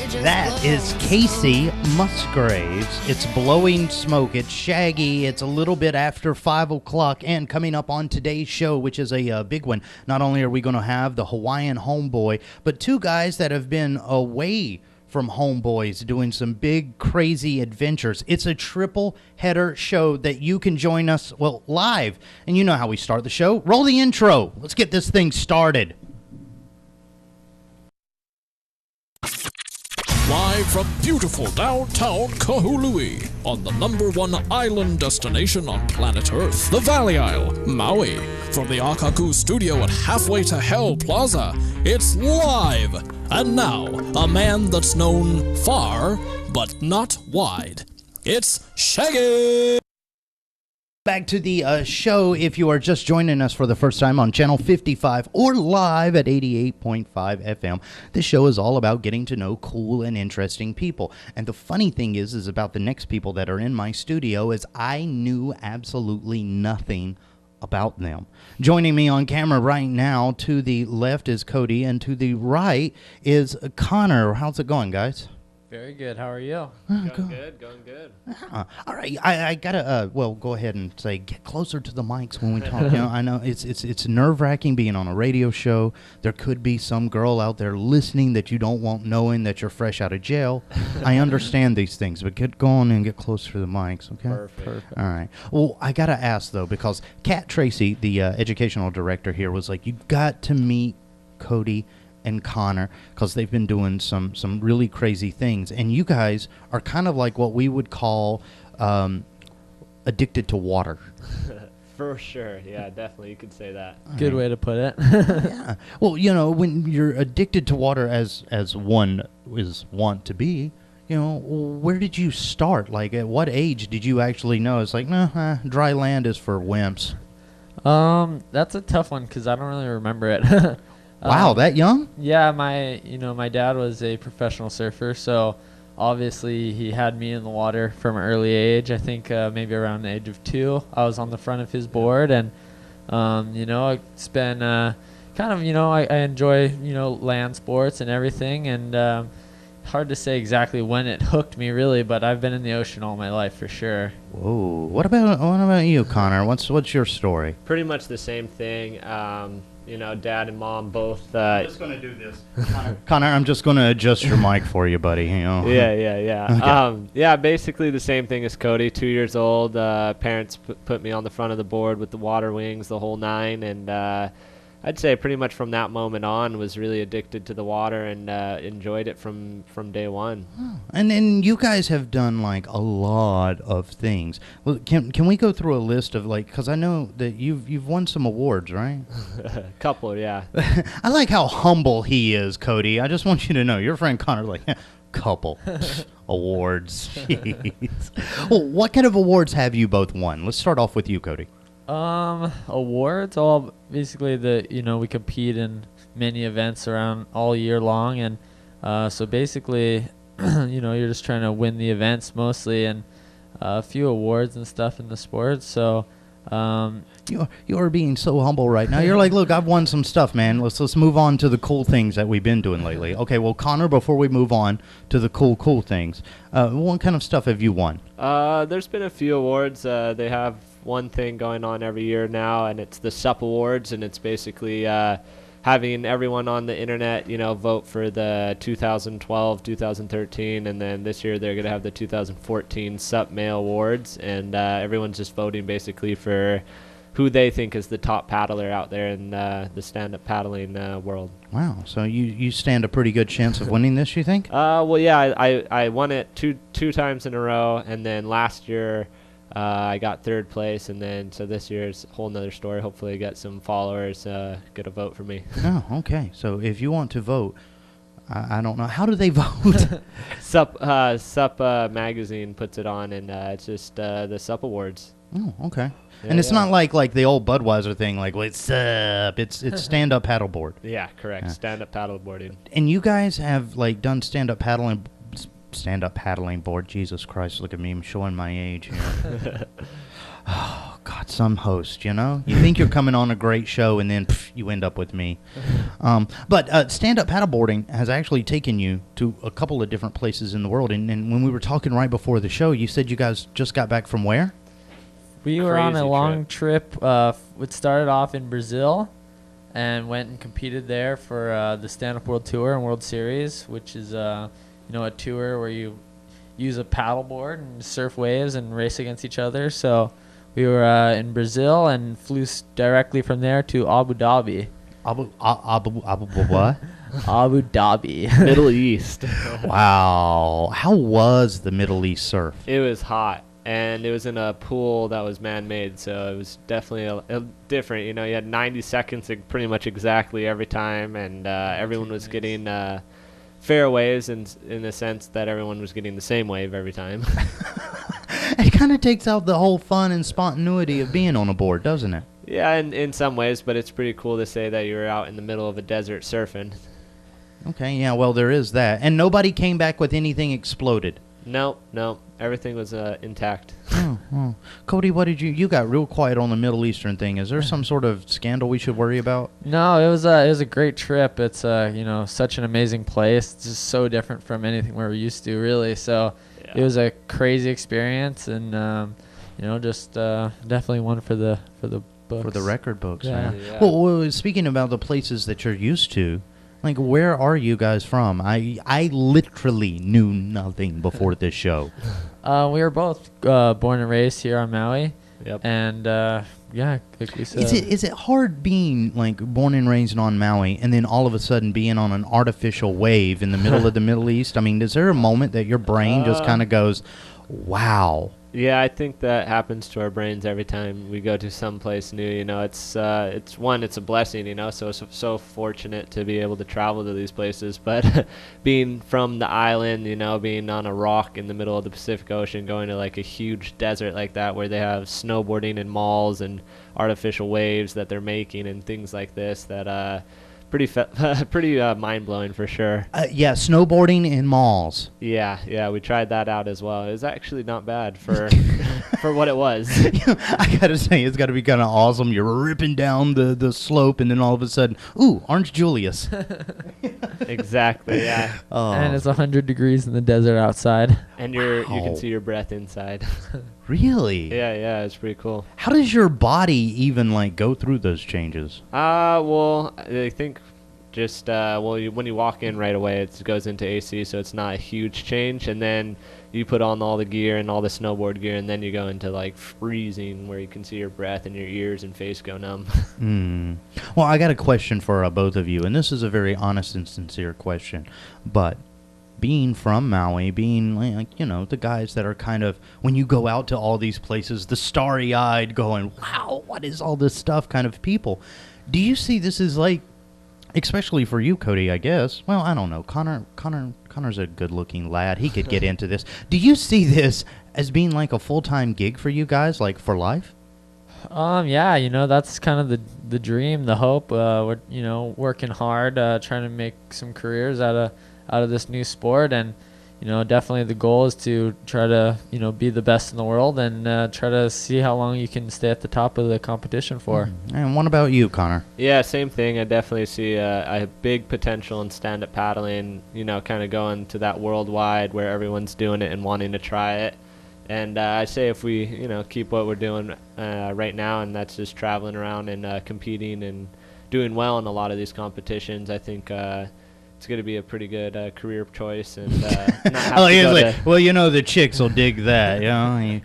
That is Casey Musgraves. It's Blowing Smoke. It's Shaggy. It's a little bit after 5 o'clock. And coming up on today's show, which is a big one, not only are we going to have the Hawaiian Homeboy, but two guys that have been away from Homeboys doing some big, crazy adventures. It's a triple header show that you can join us, well, live. And you know how we start the show. Roll the intro. Let's get this thing started. Live from beautiful downtown Kahului, on the #1 island destination on planet Earth, the Valley Isle, Maui. From the Akaku studio at Halfway to Hell Plaza, it's live! And now, a man that's known far, but not wide. It's Shaggy! Back to the show. If you are just joining us for the first time on Channel 55 or live at 88.5 FM, this show is all about getting to know cool and interesting people. And the funny thing is about the next people that are in my studio is I knew absolutely nothing about them. Joining me on camera right now, to the left is Cody, and to the right is Connor. How's it going, guys? Very good. How are you? Going good. All right, I gotta go ahead and say get closer to the mics when we talk. You know, I know it's nerve-wracking being on a radio show. There could be some girl out there listening that you don't want knowing that you're fresh out of jail. I understand these things, but get going and get closer to the mics, okay? Perfect. All right. Well, I gotta ask though, because Kat Tracy, the educational director here, was like, "You've got to meet Cody and Connor, because they've been doing some really crazy things, and you guys are kind of like what we would call addicted to water." For sure. Yeah, definitely. You could say that. Good way to put it. Yeah. Well, you know, when you're addicted to water as one is wont to be, you know, where did you start? Like, at what age did you actually know it's like, no, dry land is for wimps? That's a tough one because I don't really remember it. Wow, that young? Yeah, my dad was a professional surfer, so obviously he had me in the water from an early age. I think maybe around the age of 2, I was on the front of his board, and it's been kind of, I enjoy land sports and everything, and hard to say exactly when it hooked me really, but I've been in the ocean all my life for sure. Whoa, what about you, Connor? What's your story? Pretty much the same thing. Dad and mom both. I'm just going to do this. Connor, I'm just going to adjust your mic for you, buddy. You know? Yeah. Okay. Basically the same thing as Cody. 2 years old. Parents put me on the front of the board with the water wings, the whole 9, and I'd say pretty much from that moment on was really addicted to the water and enjoyed it from day one. Oh. And then you guys have done like a lot of things. Well, can we go through a list of because I know that you've won some awards, right? A couple, yeah. I like how humble he is, Cody. I just want you to know your friend Connor couple awards. Jeez. Well, what kind of awards have you both won? Let's start off with you, Cody. Awards, all basically we compete in many events around all year long, and so basically you're just trying to win the events mostly, and a few awards and stuff in the sport. So you're being so humble right now. You're like, look, I've won some stuff, man. Let's move on to the cool things that we've been doing lately. Okay, well, Connor, before we move on to the cool things, what kind of stuff have you won? There's been a few awards. They have one thing going on every year now, and it's the SUP Awards, and it's basically having everyone on the internet, vote for the 2012, 2013, and then this year they're going to have the 2014 SUP Male Awards, and everyone's just voting basically for who they think is the top paddler out there in the stand-up paddling world. Wow, so you stand a pretty good chance of winning this, you think? Well, yeah, I won it two times in a row, and then last year I got 3rd place, and then so this year's a whole nother story. Hopefully get some followers, get a vote for me. Oh, okay. So if you want to vote, I don't know. How do they vote? SUP magazine puts it on, and it's just the SUP Awards. Oh, okay. Yeah, and it's not like the old Budweiser thing, like, what's up? It's stand-up paddleboard. Yeah, correct. Yeah. Stand-up paddleboarding. And you guys have, done stand-up paddling board. Jesus Christ, look at me. I'm showing my age here. Oh, God, some host, you know? You think you're coming on a great show, and then you end up with me. But stand-up paddleboarding has actually taken you to a couple of different places in the world. And when we were talking right before the show, you said you guys just got back from where? We were on a Crazy long trip. It started off in Brazil and went and competed there for the Stand-Up World Tour and World Series, which is a tour where you use a paddleboard and surf waves and race against each other. So we were in Brazil and flew directly from there to Abu Dhabi. Abu what? Abu Dhabi. Middle East. Wow. How was the Middle East surf? It was hot, and it was in a pool that was man-made, so it was definitely a different. You had 90 seconds pretty much exactly every time, and everyone was getting fair waves in the sense that everyone was getting the same wave every time. It kind of takes out the whole fun and spontaneity of being on a board, doesn't it? Yeah, in some ways, but it's pretty cool to say that you were out in the middle of a desert surfing. Okay, yeah, well, there is that. And nobody came back with anything exploded. Nope. Everything was intact. Oh. Cody, what did you got real quiet on the Middle Eastern thing. Is there some sort of scandal we should worry about? No, it was a great trip. It's such an amazing place. It's just so different from anything we're used to, really. So it was a crazy experience, and just definitely one for the books. For the record books. Yeah. Yeah. Well, speaking about the places that you're used to, like, where are you guys from? I literally knew nothing before this show. We were both born and raised here on Maui. Yep. And like we said, Is it hard being like born and raised on Maui and then all of a sudden being on an artificial wave in the middle of the Middle East? I mean, is there a moment that your brain just kind of goes, wow? Yeah, I think that happens to our brains every time we go to some place new. It's a blessing. So fortunate to be able to travel to these places. But being from the island, being on a rock in the middle of the Pacific Ocean, going to like a huge desert like that where they have snowboarding and malls and artificial waves that they're making and things like this, that pretty mind-blowing for sure. Yeah, snowboarding in malls. Yeah, we tried that out as well. It was actually not bad for for what it was. I gotta say, it's gotta be kind of awesome. You're ripping down the slope, and then all of a sudden, ooh, Orange Julius. Exactly, yeah. Oh. and it's 100 degrees in the desert outside. And you Wow. can see your breath inside. Really? Yeah, it's pretty cool. How does your body even like go through those changes? Well, I think just when you walk in right away, it goes into AC, so it's not a huge change, and then you put on all the gear and all the snowboard gear, and then you go into like freezing where you can see your breath and your ears and face go numb. Well, I got a question for both of you, and this is a very honest and sincere question, but being from Maui, being like, the guys that are kind of, when you go out to all these places, the starry-eyed going, wow, what is all this stuff kind of people, do you see this as like, especially for you, Cody, I guess, well, I don't know, Connor's a good-looking lad, he could get into this, do you see this as being like a full-time gig for you guys, like for life? Yeah, that's kind of the dream, the hope. We're working hard, trying to make some careers out of this new sport, and definitely the goal is to try to be the best in the world and try to see how long you can stay at the top of the competition for. And what about you, Connor? Yeah, same thing. I definitely see a big potential in stand-up paddling, kind of going to that worldwide where everyone's doing it and wanting to try it. And I say if we, keep what we're doing right now, and that's just traveling around and competing and doing well in a lot of these competitions, I think it's going to be a pretty good career choice, and not have the chicks will dig that,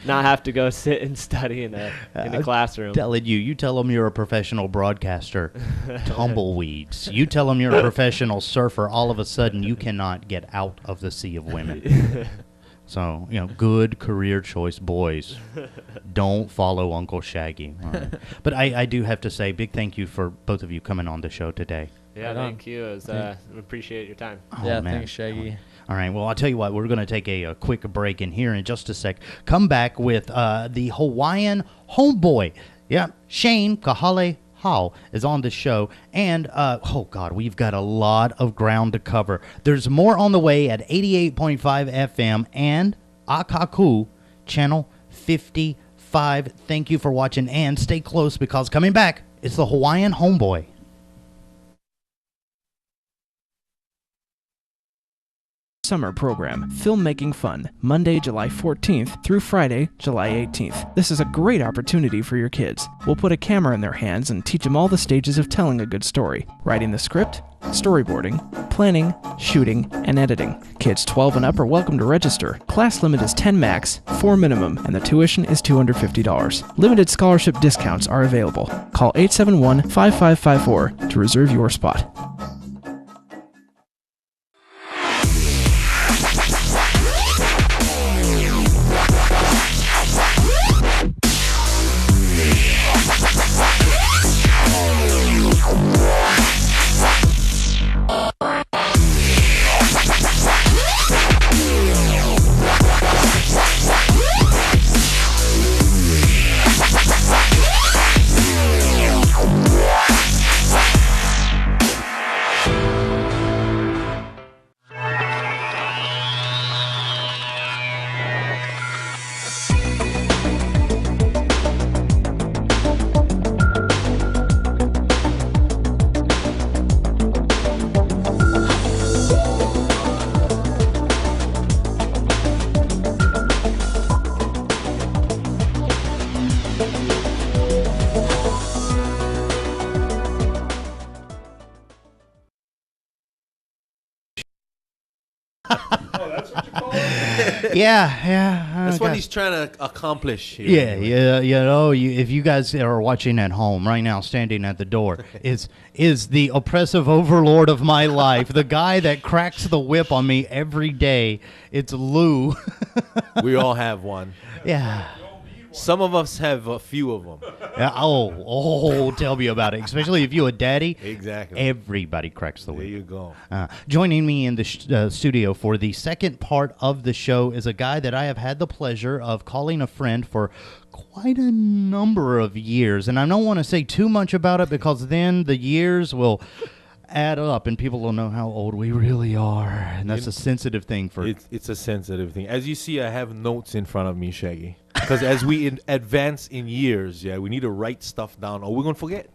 not have to go sit and study in a classroom. Telling you tell them you're a professional broadcaster, tumbleweeds. You tell them you're a professional surfer, all of a sudden you cannot get out of the sea of women. So, good career choice, boys. Don't follow Uncle Shaggy. All right. But I do have to say, big thank you for both of you coming on the show today. Yeah, Right thank you. We appreciate your time. Oh, Yeah, man. thanks, Shaggy. All right, well, I'll tell you what, we're going to take a quick break in here in just a sec. Come back with the Hawaiian homeboy. Yeah, Shane Kahalehau is on the show. And, oh, God, we've got a lot of ground to cover. There's more on the way at 88.5 FM and Akaku, Channel 55. 5. Thank you for watching, and stay close because coming back, it's the Hawaiian Homeboy. Summer program, Filmmaking Fun, Monday, July 14th through Friday, July 18th. This is a great opportunity for your kids. We'll put a camera in their hands and teach them all the stages of telling a good story. Writing the script, storyboarding, planning, shooting, and editing. Kids 12 and up are welcome to register. Class limit is 10 max, 4 minimum, and the tuition is $250. Limited scholarship discounts are available. Call 871-5554 to reserve your spot. Yeah. That's what he's trying to accomplish here. Yeah. You know, if you guys are watching at home right now, standing at the door, is the oppressive overlord of my life, the guy that cracks the whip on me every day. It's Lou. We all have one. Yeah. Some of us have a few of them. Tell me about it. Especially if you're a daddy. Exactly. Everybody cracks the whip. There you go. Joining me in the studio for the second part of the show is a guy that I have had the pleasure of calling a friend for quite a number of years. And I don't want to say too much about it because then the years will add up and people will know how old we really are. And that's a sensitive thing for... It's a sensitive thing. As you see, I have notes in front of me, Shaggy. Because as we advance in years, we need to write stuff down or we're going to forget.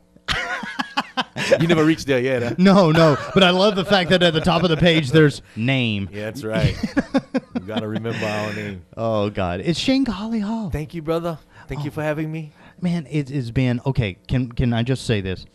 You never reached there yet, huh? No. But I love the fact that at the top of the page, there's name. Yeah, that's right. You got to remember our name. Oh, God. It's Shane Kahalehau. Thank you, brother. Thank you for having me. Man, it has been... Okay, can I just say this?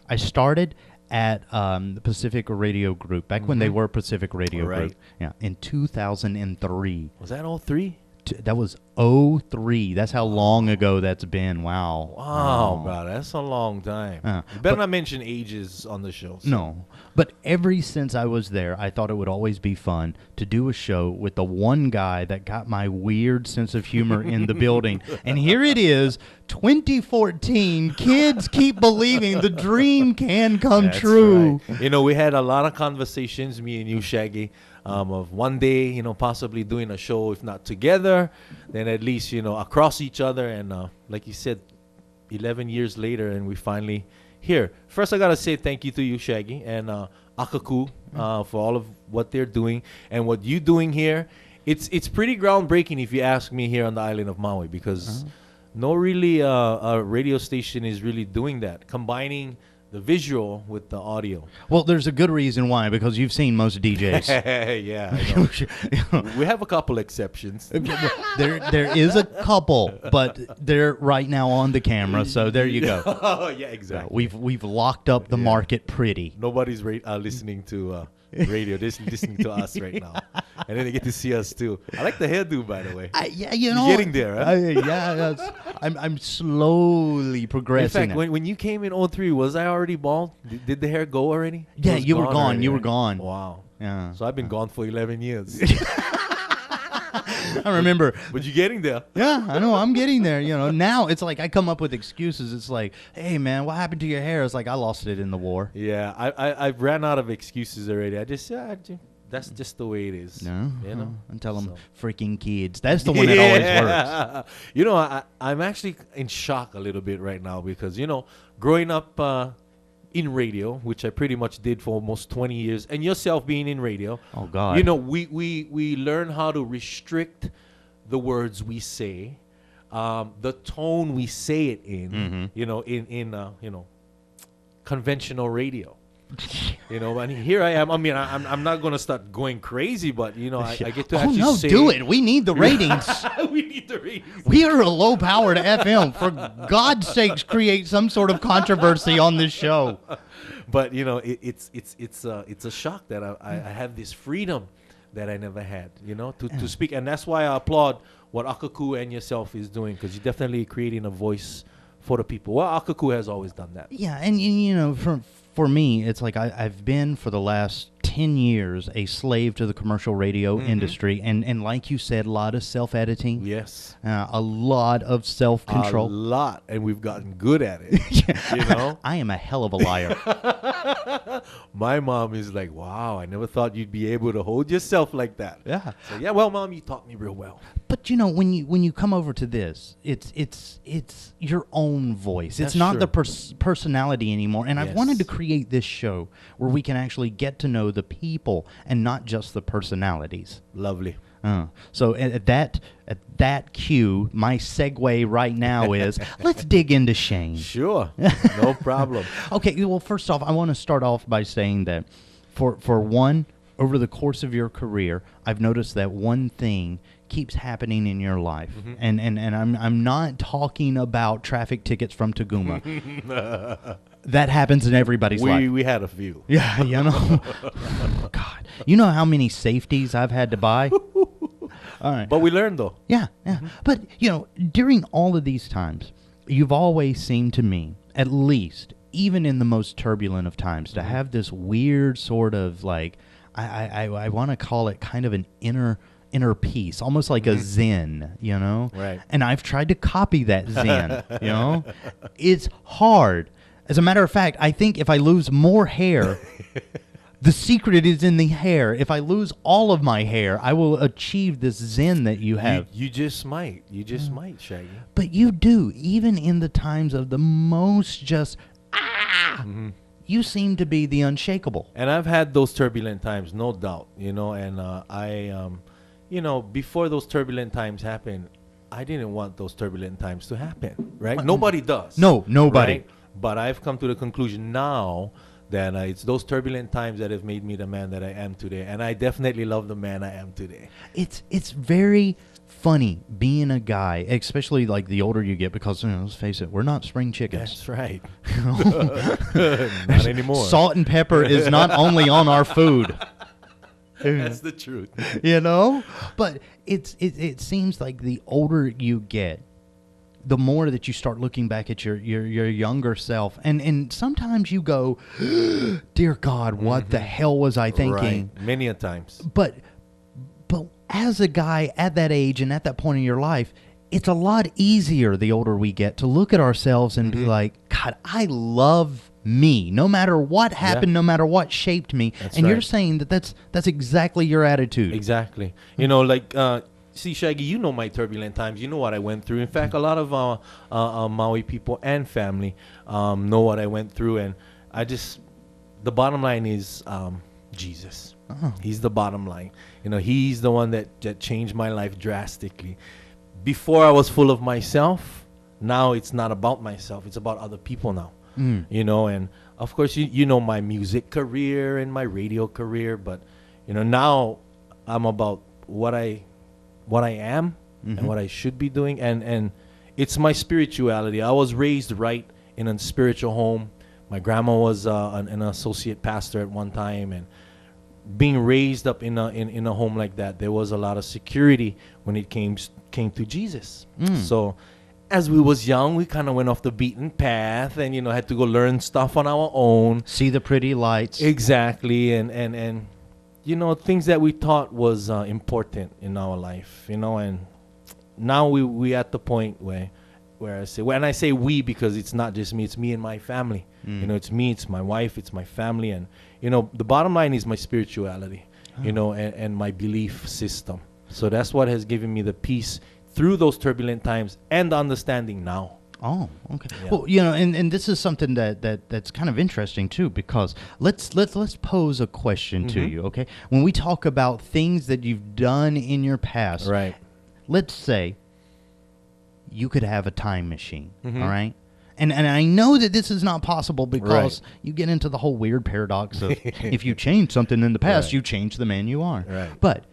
I started at the Pacific Radio Group, back when they were Pacific Radio Group. Yeah, in 2003. Was that 03? That was 03. That's how long ago that's been. Wow. Wow, bro. That's a long time. You better not mention ages on the show. So. No. But ever since I was there, I thought it would always be fun to do a show with the one guy that got my weird sense of humor in the building. And here it is, 2014. Kids keep believing the dream can come true. Right. You know, we had a lot of conversations, me and you, Shaggy, of one day, you know, possibly doing a show, if not together, then at least, you know, across each other. And like you said, 11 years later, and we finally here. First, I got to say thank you to you, Shaggy, and Akaku for all of what they're doing and what you're doing here. It's pretty groundbreaking, if you ask me, here on the island of Maui, because no really a radio station is really doing that, combining the visual with the audio. Well, there's a good reason why, because you've seen most DJs. Yeah, I know. We have a couple exceptions. There is a couple, but they're right now on the camera, so there you go. Oh, yeah, exactly. We've locked up the market pretty. Nobody's listening to radio. They're listening to us right now. And then they get to see us, too. I like the hairdo, by the way. Yeah, you know. You're getting there, huh? I'm slowly progressing. In fact, when you came in 03, was I already bald? Did the hair go already? Yeah, you were gone. Already, you were right? gone. Wow. Yeah. So I've been gone for 11 years. I remember. But you're getting there. Yeah, I know. I'm getting there. You know, now it's like I come up with excuses. It's like, hey, man, what happened to your hair? It's like I lost it in the war. Yeah, I ran out of excuses already. I just, that's just the way it is. No, you know. And tell them freaking kids. That's the one that always works. You know, I'm actually in shock a little bit right now because, you know, growing up in radio, which I pretty much did for almost 20 years, and yourself being in radio. Oh, God. You know, we learn how to restrict the words we say. the tone we say it in, in conventional radio. And here I am. I mean, I'm not going to start going crazy, but I get to actually say. Do it. We need the ratings. We need the ratings. We are a low-powered FM. For God's sakes, create some sort of controversy on this show. But it's a shock that I have this freedom that I never had. To speak, and that's why I applaud what Akaku and yourself is doing, because you're definitely creating a voice for the people. Well, Akaku has always done that. Yeah, and for me, it's like I've been for the last 10 years a slave to the commercial radio industry, and like you said, a lot of self-editing. Yes. A lot of self-control. A lot, and we've gotten good at it. I am a hell of a liar. My mom is like, wow, I never thought you'd be able to hold yourself like that. Yeah. So, yeah, well, Mom, you taught me real well. But when you come over to this, it's your own voice. It's not the personality anymore. And I've wanted to create this show where we can actually get to know the people and not just the personalities. Lovely. So at that cue, my segue right now is let's dig into Shane. Sure, no problem. Okay, well, first off, I want to start off by saying that for one, over the course of your career, I've noticed that one thing keeps happening in your life, and I'm not talking about traffic tickets from Taguma. That happens in everybody's life. We had a few. Yeah, God, you know how many safeties I've had to buy. All right, but we learned though. Yeah. But during all of these times, you've always seemed to me, at least, even in the most turbulent of times, to have this weird sort of like, I want to call it kind of an inner peace, almost like a zen, Right. And I've tried to copy that zen, It's hard. As a matter of fact, I think if I lose more hair, the secret is in the hair. If I lose all of my hair, I will achieve this zen that you have. You just might. You just might, Shaggy. But you do, even in the times of the most just, you seem to be the unshakable. And I've had those turbulent times, no doubt, and I before those turbulent times happened, I didn't want those turbulent times to happen, right? Nobody does. No, nobody. Right? But I've come to the conclusion now that it's those turbulent times that have made me the man that I am today. And I definitely love the man I am today. It's very funny being a guy, especially like the older you get, because let's face it, we're not spring chickens. That's right. Not anymore. Salt and pepper is not only on our food. That's the truth. But it seems like the older you get, the more that you start looking back at your younger self, and sometimes you go, dear God, what the hell was I thinking? Right. Many a times. But as a guy at that age and at that point in your life, it's a lot easier the older we get to look at ourselves and be like, God, I love me, no matter what happened, no matter what shaped me. That's You're saying that's exactly your attitude. Exactly. See, Shaggy, you know my turbulent times. You know what I went through. In fact, a lot of Maui people and family know what I went through. And the bottom line is Jesus. He's the bottom line. He's the one that changed my life drastically. Before I was full of myself. Now it's not about myself. It's about other people now. And of course, you know my music career and my radio career. But, now I'm about what I am and what I should be doing, and it's my spirituality. I was raised right in a spiritual home. My grandma was an associate pastor at one time, and being raised up in a home like that, there was a lot of security when it came to Jesus. So as we was young, we kind of went off the beaten path and had to go learn stuff on our own, see the pretty lights. Exactly. And things that we thought was important in our life, and now we at the point where I say, when I say we, because it's not just me, it's me and my family. It's me, it's my wife, it's my family, and the bottom line is my spirituality, and my belief system. So that's what has given me the peace through those turbulent times and the understanding now. Oh, okay. Yeah. Well, and this is something that's kind of interesting too, because let's pose a question to you, okay? When we talk about things that you've done in your past, Right. Let's say you could have a time machine, Mhm. all right? And I know that this is not possible because Right. you get into the whole weird paradox of if you change something in the past, Right. you change the man you are. Right. But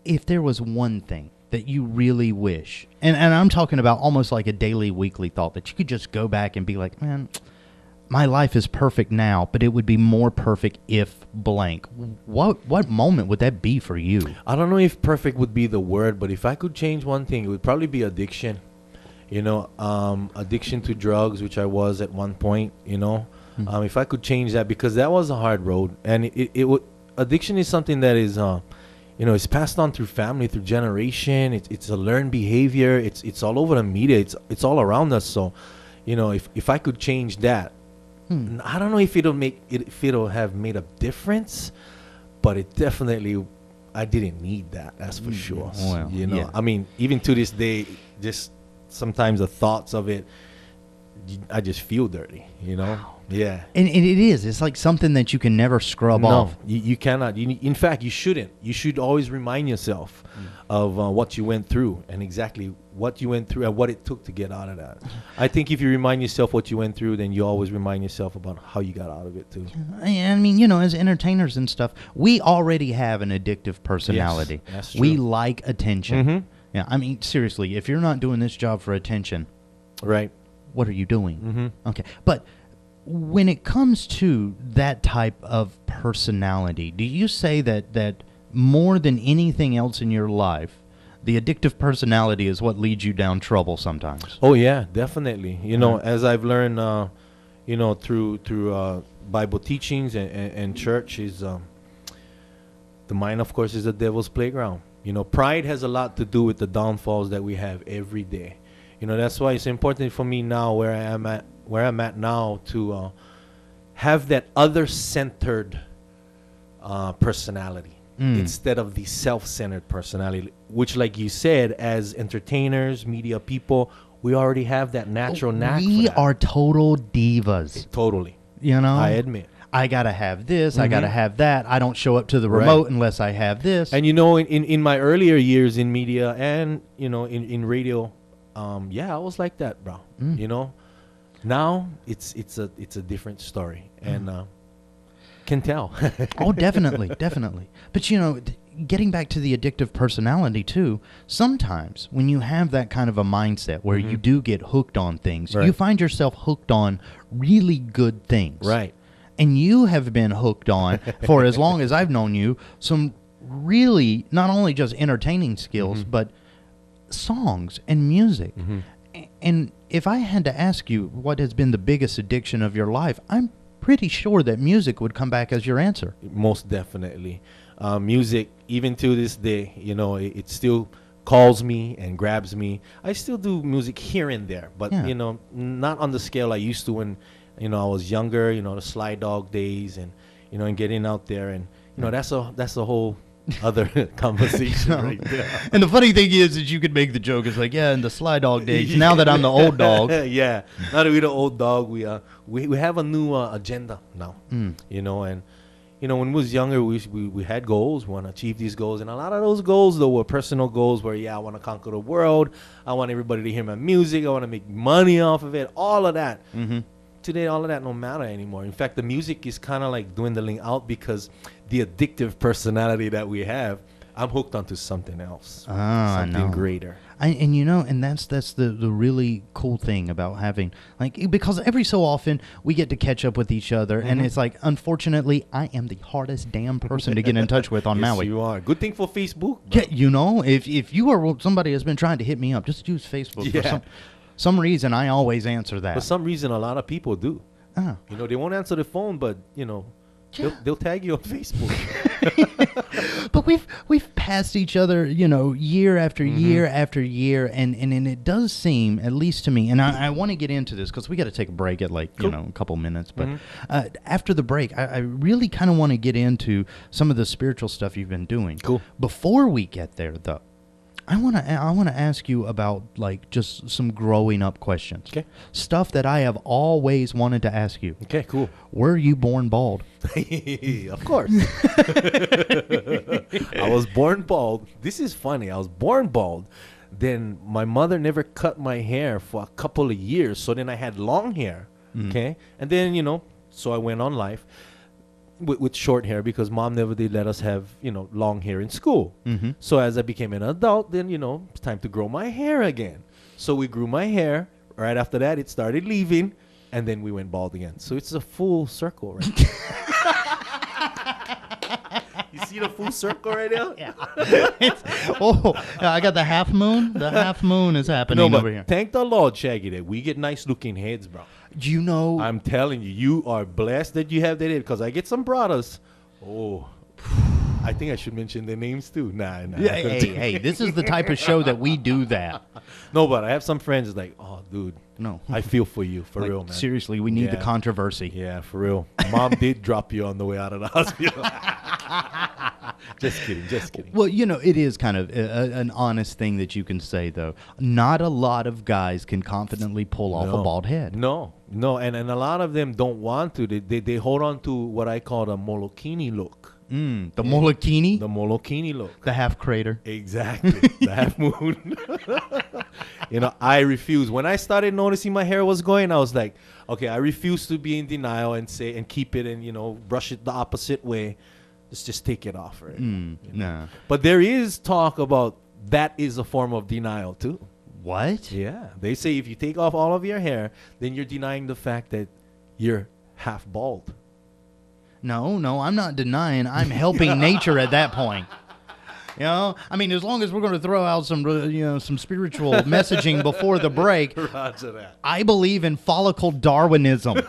if there was one thing that you really wish, and I'm talking about almost like a daily, weekly thought, that you could just go back and be like, man, my life is perfect now, but it would be more perfect if blank. What moment would that be for you? I don't know if perfect would be the word, but if I could change one thing, it would probably be addiction. Addiction to drugs, which I was at one point. If I could change that, because that was a hard road, and it would. Addiction is something that is, it's passed on through family, through generation. It's a learned behavior. It's all over the media. It's all around us. So, if I could change that, I don't know if it'll have made a difference, but it definitely, I didn't need that. That's for sure. Well, yeah. I mean, even to this day, just sometimes the thoughts of it, I just feel dirty. Yeah. And it is. It's like something that you can never scrub No, off. you cannot. In fact, you shouldn't. You should always remind yourself of what you went through and exactly what you went through and what it took to get out of that. I think if you remind yourself what you went through, then you always remind yourself about how you got out of it too. I mean, as entertainers and stuff, we already have an addictive personality. Yes, that's We true. like attention. Mhm. Yeah, I mean, seriously, if you're not doing this job for attention, Right. what are you doing? Mm-hmm. Okay, but when it comes to that type of personality, do you say that more than anything else in your life, the addictive personality is what leads you down trouble sometimes? Oh yeah, definitely. As I've learned, through Bible teachings and church, is the mind, of course, is the devil's playground. Pride has a lot to do with the downfalls that we have every day. That's why it's important for me now, where I'm at now, to have that other-centered personality instead of the self-centered personality, which, like you said, as entertainers, media people, we already have that natural knack for We that. are total divas. Totally. I admit. I gotta have this. I Mhm. gotta have that. I don't show up to the Right. remote unless I have this. And in my earlier years in media and in radio, I was like that, bro. Now it's a different story, and can tell. Oh, definitely, definitely. But getting back to the addictive personality too, sometimes when you have that kind of a mindset where you do get hooked on things, you Right. find yourself hooked on really good things. Right. And you have been hooked on, for as long as I've known you, some really not only just entertaining skills, but songs and music. And if I had to ask you what has been the biggest addiction of your life, I'm pretty sure that music would come back as your answer. Most definitely. Music, even to this day, it still calls me and grabs me. I still do music here and there, but Yeah. not on the scale I used to when I was younger. The Sly Dog days, and and getting out there, and that's a whole other conversation right there. And the funny thing is you could make the joke. It's like, yeah, in the Sly Dog days. Now that I'm the old dog. Yeah. Now that we're the old dog, we have a new agenda now. And when we was younger, we had goals. We want to achieve these goals, and a lot of those goals though were personal goals. Where I want to conquer the world. I want everybody to hear my music. I want to make money off of it. All of that. Today, all of that don't matter anymore. In fact, the music is kind of like dwindling out because the addictive personality that we have, I'm hooked onto something else, something greater. And that's the really cool thing about having, like, because every so often we get to catch up with each other, and it's like, unfortunately, I am the hardest damn person to get in touch with on Yes, Maui. you are. Good thing for Facebook. Bro. Yeah, if you are somebody has been trying to hit me up, just use Facebook. Yeah. For some reason, I always answer that. For some reason, a lot of people do. Oh. They won't answer the phone, but they'll tag you on Facebook. But we've passed each other, year after year after year, and it does seem, at least to me, and I want to get into this because we got to take a break at a couple minutes. But after the break, I really kind of want to get into some of the spiritual stuff you've been doing. Cool. Before we get there, though, I want to ask you about just some growing up questions. Okay. Stuff that I have always wanted to ask you. Okay, cool. Were you born bald? Of course. I was born bald. This is funny. I was born bald. then my mother never cut my hair for a couple of years. So then I had long hair. Okay. And then, so I went on life with short hair because mom never did let us have, long hair in school. So as I became an adult, then, it's time to grow my hair again. So we grew my hair. Right after that, it started leaving. And then we went bald again. So it's a full circle, right? You see the full circle right now? Yeah. I got the half moon. The half moon is happening over here. Thank the Lord, Shaggy, that we get nice looking heads, bro. Do you know? I'm telling you, you are blessed that you have that head because I get some brothers. Oh, I think I should mention their names too. Nah. Yeah, hey, this is the type of show that we do that. No, but I have some friends like, oh, dude. No. I feel for you, for Like, real, man. Seriously, we need the controversy. Yeah, for real. Mom did drop you on the way out of the hospital. Just kidding. Well, it is kind of an honest thing that you can say, though. Not a lot of guys can confidently pull off a bald head. No, and a lot of them don't want to. They hold on to what I call the Molokini look. The Molokini? The Molokini look. The half crater. Exactly. The half moon. I refuse. When I started noticing my hair was going, I was like, okay, I refuse to be in denial and keep it and, brush it the opposite way. Let's just take it off. Right? Nah. But there is talk about that is a form of denial too. What? Yeah. They say if you take off all of your hair, then you're denying the fact that you're half bald. No, I'm not denying. I'm helping nature at that point. As long as we're going to throw out some spiritual messaging before the break. Roger that. I believe in follicle Darwinism.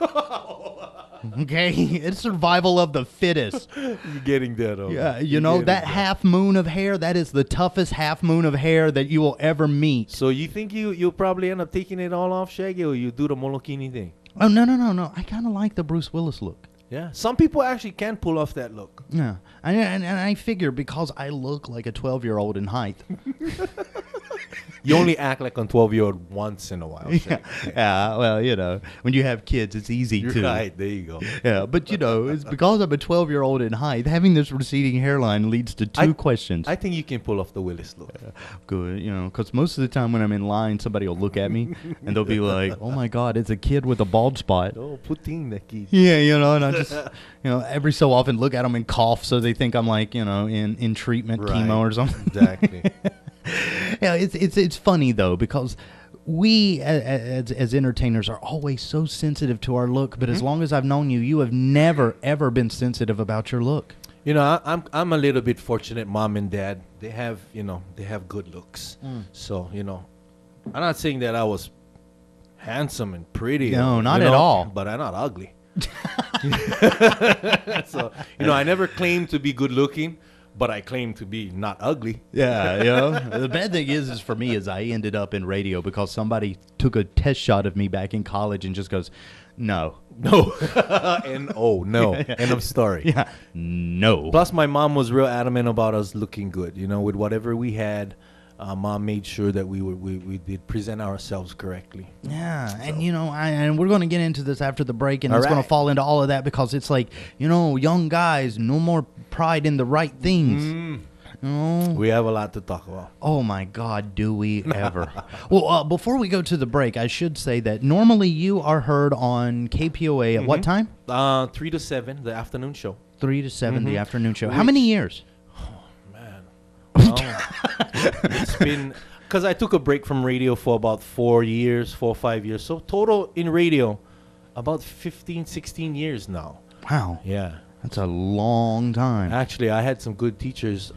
Okay, it's survival of the fittest. You're getting there, though. Yeah, that half moon of hair, that is the toughest half moon of hair that you will ever meet. So you think you'll probably end up taking it all off, Shaggy, or you do the Molokini thing? Oh, no. I kind of like the Bruce Willis look. Yeah, some people actually can pull off that look. Yeah, and I figure because I look like a 12-year-old in height. You only act like a 12-year-old once in a while. Yeah, well, when you have kids, it's easy You're to. right, there you go. Yeah, but it's because I'm a 12-year-old in height. Having this receding hairline leads to two questions. I think you can pull off the Willis look. Good, because most of the time when I'm in line, somebody will look at me and they'll be like, "Oh my God, it's a kid with a bald spot." Oh, puting the kid. Yeah, and I just, every so often look at them and cough so they think I'm like, in treatment, chemo or something. Exactly. Yeah, it's funny though because we as entertainers are always so sensitive to our look, but as long as I've known you, you have never ever been sensitive about your look. I'm a little bit fortunate. Mom and Dad, they have good looks. So I'm not saying that I was handsome and pretty. No, not at all. But I'm not ugly. So I never claimed to be good looking. But I claim to be not ugly. Yeah, The bad thing is for me is I ended up in radio because somebody took a test shot of me back in college and just goes, no. N-O, no. End of story. Yeah, no. Plus, my mom was real adamant about us looking good. With whatever we had, Mom made sure that we did present ourselves correctly. Yeah, so. And and we're going to get into this after the break, and all it's right. going to fall into all of that because it's like, young guys, no more pride in the right things. We have a lot to talk about. Oh my God, do we ever? Well, before we go to the break, I should say that normally you are heard on KPOA at what time? 3 to 7, the afternoon show. 3 to 7, the afternoon show. How many years? It's been because I took a break from radio for about 4 or 5 years. So total in radio, about 15, 16 years now. Wow. Yeah. That's a long time. Actually, I had some good teachers.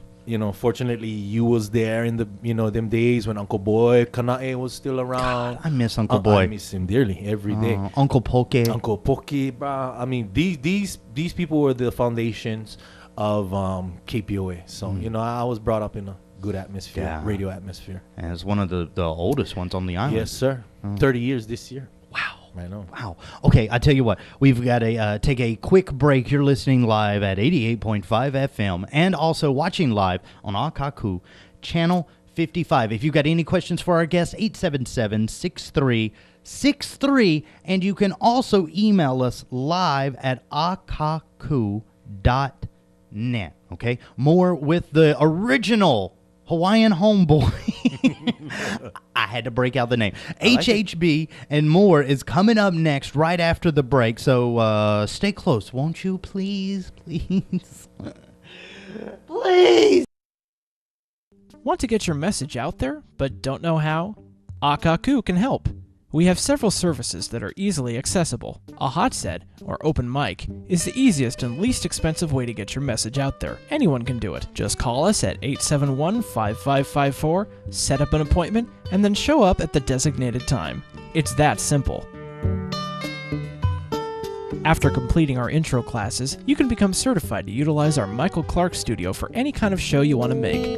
Fortunately, you was there in the, them days when Uncle Boy Kanae was still around. God, I miss Uncle Boy. I miss him dearly every day. Uncle Poke. Uncle Poke, bro. I mean, these people were the foundations of KPOA. So, I was brought up in a good atmosphere, radio atmosphere. As one of the oldest ones on the island. Yes, sir. 30 years this year. Wow. I know. Wow. Okay, I tell you what. We've got to take a quick break. You're listening live at 88.5 FM and also watching live on Akaku, Channel 55. If you've got any questions for our guests, 877-6363. And you can also email us live at akaku.net. Okay? More with the original Hawaiian homeboy. I had to break out the name. HHB and more is coming up next right after the break. So stay close, won't you? Please, please. Please. Want to get your message out there, but don't know how? Akaku can help. We have several services that are easily accessible. A hot set, or open mic, is the easiest and least expensive way to get your message out there. Anyone can do it. Just call us at 871-5554, set up an appointment, and then show up at the designated time. It's that simple. After completing our intro classes, you can become certified to utilize our Michael Clark studio for any kind of show you want to make.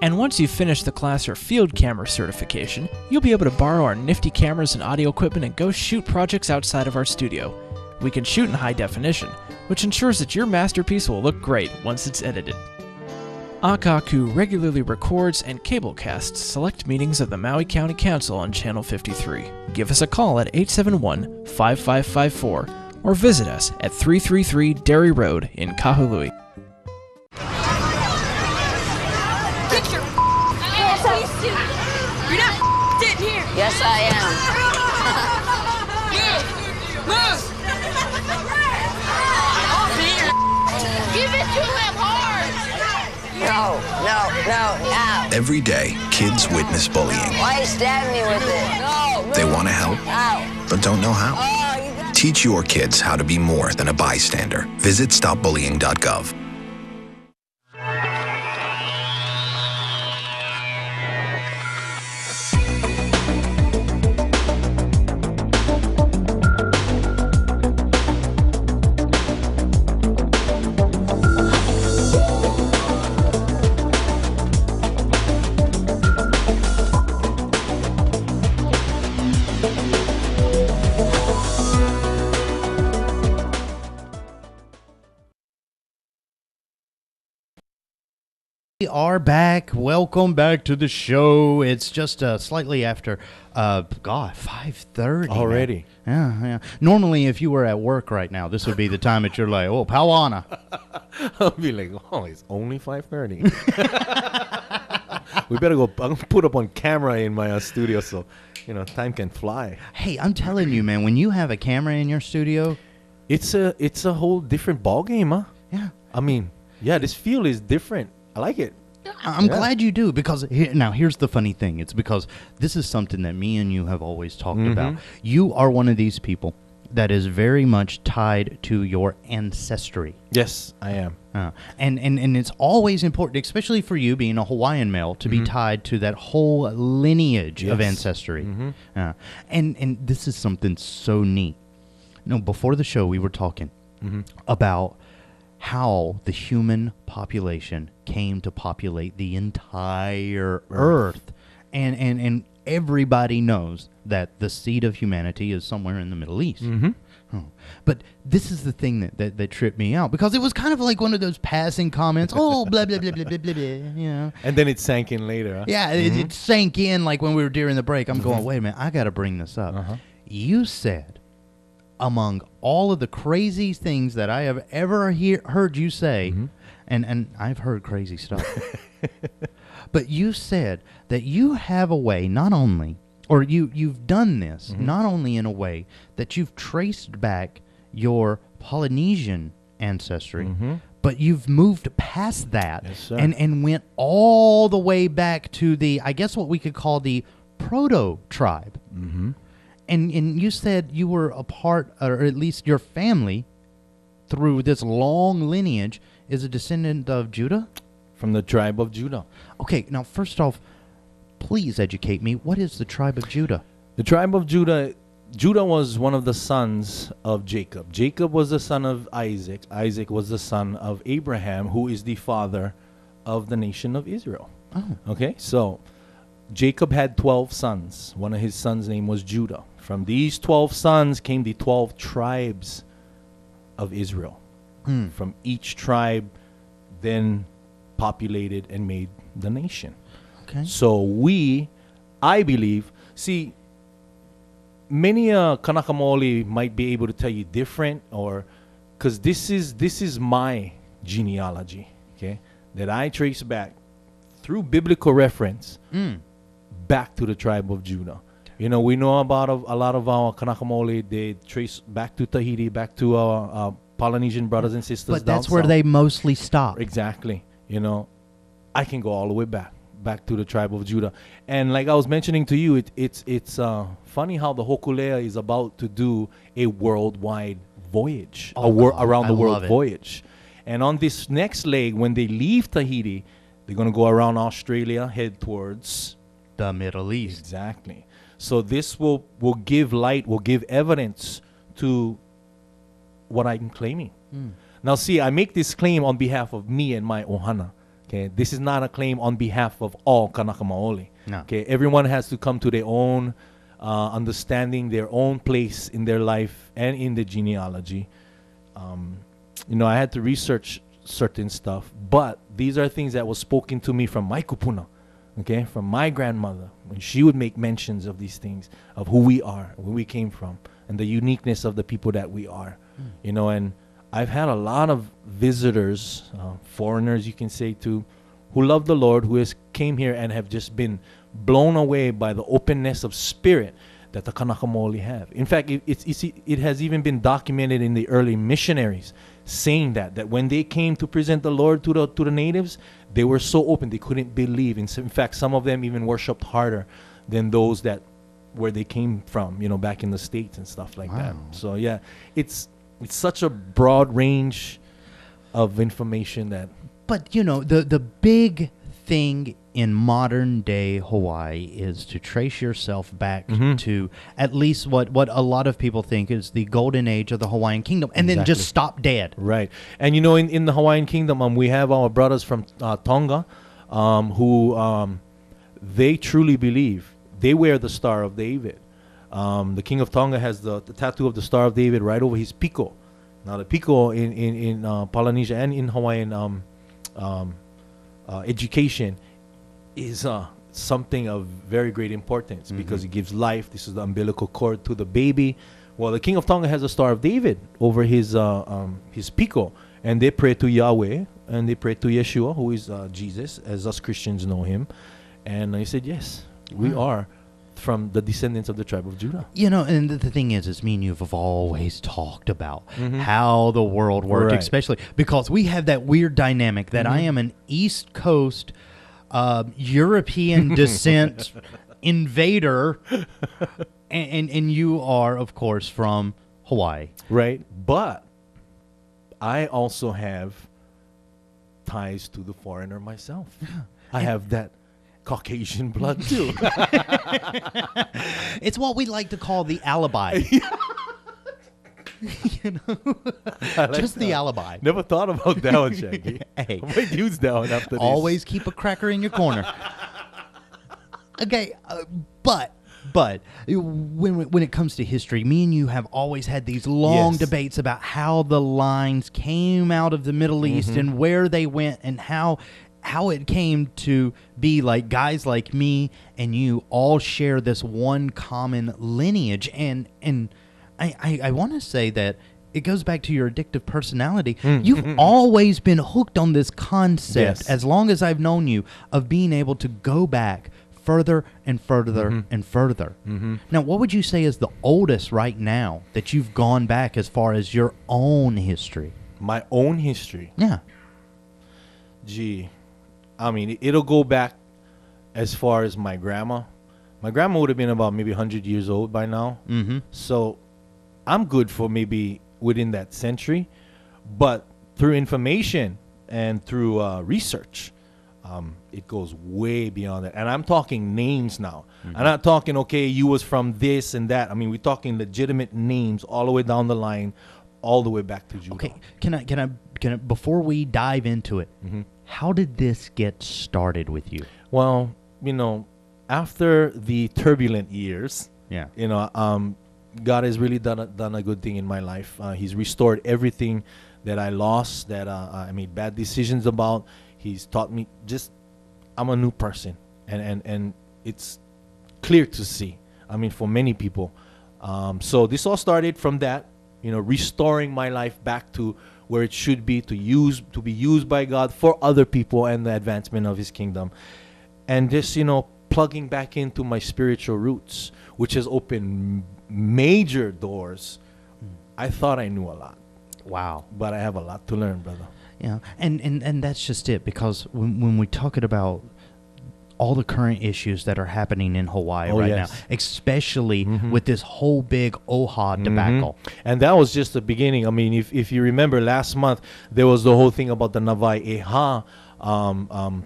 And once you've finished the class or field camera certification, you'll be able to borrow our nifty cameras and audio equipment and go shoot projects outside of our studio. We can shoot in high definition, which ensures that your masterpiece will look great once it's edited. Akaku regularly records and cablecasts select meetings of the Maui County Council on Channel 53. Give us a call at 871-5554 or visit us at 333 Derry Road in Kahalehau. You're not sitting here. Yes, I am. Move! Give it to him hard! No. Every day, kids witness bullying. Why you stab me with it? No. They want to help, Ow. but don't know how. Oh, you got... Teach your kids how to be more than a bystander. Visit stopbullying.gov. We are back. Welcome back to the show. It's just slightly after, 5:30 Already. Yeah. Normally, if you were at work right now, this would be the time that you're like, oh, Pawana. I'll be like, oh, it's only 5:30. We better go put up on camera in my studio so, time can fly. Hey, I'm telling you, man, when you have a camera in your studio, It's a whole different ball game, huh? yeah. I mean, yeah, this feel is different. I like it. I'm Yeah. glad you do, because here's the funny thing. It's because this is something that me and you have always talked about. You are one of these people that is very much tied to your ancestry. Yes, I am. And it's always important, especially for you being a Hawaiian male, to be tied to that whole lineage of Yes. ancestry. And this is something so neat. Before the show, we were talking about how the human population came to populate the entire Earth. And everybody knows that the seed of humanity is somewhere in the Middle East. But this is the thing that tripped me out, because it was kind of like one of those passing comments, oh, blah, blah, blah, blah, blah, blah, blah, And then it sank in later. Huh? Yeah, it sank in like when we were during the break. I'm going, wait a minute, I got to bring this up. You said, among all of the crazy things that I have ever heard you say, and I've heard crazy stuff, but you said that you have a way, not only, or you've done this, not only in a way that you've traced back your Polynesian ancestry, but you've moved past that and went all the way back to the, I guess what we could call the proto-tribe. And you said you were a part, or at least your family, through this long lineage, is a descendant of Judah? From the tribe of Judah. Okay, now first off, please educate me. What is the tribe of Judah? The tribe of Judah was one of the sons of Jacob. Jacob was the son of Isaac. Isaac was the son of Abraham, who is the father of the nation of Israel. Oh. Okay, so Jacob had 12 sons. One of his sons' name was Judah. From these 12 sons came the 12 tribes of Israel. From each tribe then populated and made the nation. Okay. So I believe, see, many Kanakamoli might be able to tell you different, or because this is my genealogy, okay, that I trace back through biblical reference back to the tribe of Judah. You know, we know about a lot of our Kanakamole, they trace back to Tahiti, back to our Polynesian brothers and sisters. But that's where they mostly stop. Exactly. You know, I can go all the way back to the tribe of Judah. And like I was mentioning to you, it's funny how the Hokulea is about to do a worldwide voyage, around the world voyage. And on this next leg, when they leave Tahiti, they're going to go around Australia, head towards the Middle East. Exactly. So this will give light, will give evidence to what I'm claiming. Now, see, I make this claim on behalf of me and my ohana. Okay, this is not a claim on behalf of all Kanaka Maoli. No. Okay, everyone has to come to their own understanding, their own place in their life and in the genealogy. You know, I had to research certain stuff, but these are things that was spoken to me from my kupuna, okay, from my grandmother, when she would make mentions of these things, of who we are, where we came from, and the uniqueness of the people that we are. You know, and I've had a lot of visitors, foreigners, you can say too, who love the Lord, who came here and have just been blown away by the openness of spirit that the Kanaka Maoli have. In fact, it has even been documented in the early missionaries, saying that when they came to present the Lord to the natives, they were so open they couldn't believe. In fact, some of them even worshipped harder than those that where they came from, you know, back in the States and stuff like that. So yeah, it's such a broad range of information that. But you know, the big thing in modern day Hawaii is to trace yourself back to at least what a lot of people think is the golden age of the Hawaiian kingdom, and then just stop dead. Right. And you know, in the Hawaiian kingdom, we have our brothers from Tonga, who they truly believe. They wear the Star of David. The King of Tonga has the tattoo of the Star of David right over his piko. Now, the piko in Polynesia and in Hawaiian education is something of very great importance because it gives life. This is the umbilical cord to the baby. Well, the King of Tonga has the Star of David over his piko, and they pray to Yahweh and they pray to Yeshua, who is Jesus, as us Christians know him. And he said, yes, we are from the descendants of the tribe of Judah. You know, and the thing is me and you have always talked about how the world worked, especially because we have that weird dynamic that I am an East Coast European descent invader, and you are, of course, from Hawaii. Right. But I also have ties to the foreigner myself. I have that Caucasian blood too. It's what we like to call the alibi. You know, like just the alibi. Never thought about that one, Shaggy. Hey, I might use that one after this. Always keep a cracker in your corner. Okay, but when it comes to history, me and you have always had these long debates about how the lines came out of the Middle East and where they went and how it came to be like guys like me and you all share this one common lineage. And I want to say that it goes back to your addictive personality. You've always been hooked on this concept, as long as I've known you, of being able to go back further and further and further. Now, what would you say is the oldest right now that you've gone back as far as your own history? My own history? Yeah. Gee, I mean, it'll go back as far as my grandma. My grandma would have been about maybe 100 years old by now. So I'm good for maybe within that century. But through information and through research, it goes way beyond that. And I'm talking names now. I'm not talking, okay, you was from this and that. I mean, we're talking legitimate names all the way down the line, all the way back to Judah. Okay, can I before we dive into it, how did this get started with you? Well, you know, after the turbulent years, you know, God has really done a good thing in my life. He's restored everything that I lost, that I made bad decisions about. He's taught me I'm a new person, and it's clear to see. I mean, for many people. So this all started from that, you know, restoring my life back to where it should be, to be used by God for other people and the advancement of his kingdom. And just, plugging back into my spiritual roots, which has opened major doors. I thought I knew a lot. Wow. But I have a lot to learn, brother. Yeah, and that's just it, because when we talk about all the current issues that are happening in Hawaii now, especially with this whole big OHA debacle. And that was just the beginning. I mean, if you remember last month, there was the whole thing about the Navai Eha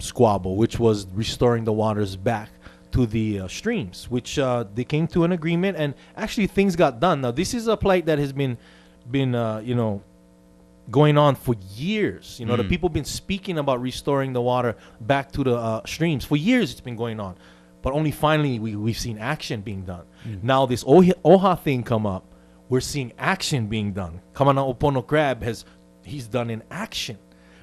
squabble, which was restoring the waters back to the streams, which they came to an agreement, and actually things got done. Now, this is a plight that has been going on for years. The people have been speaking about restoring the water back to the streams. For years it's been going on. But only finally we've seen action being done. Now this OHA thing come up. We're seeing action being done. Kamana Opono Crab he's done in action,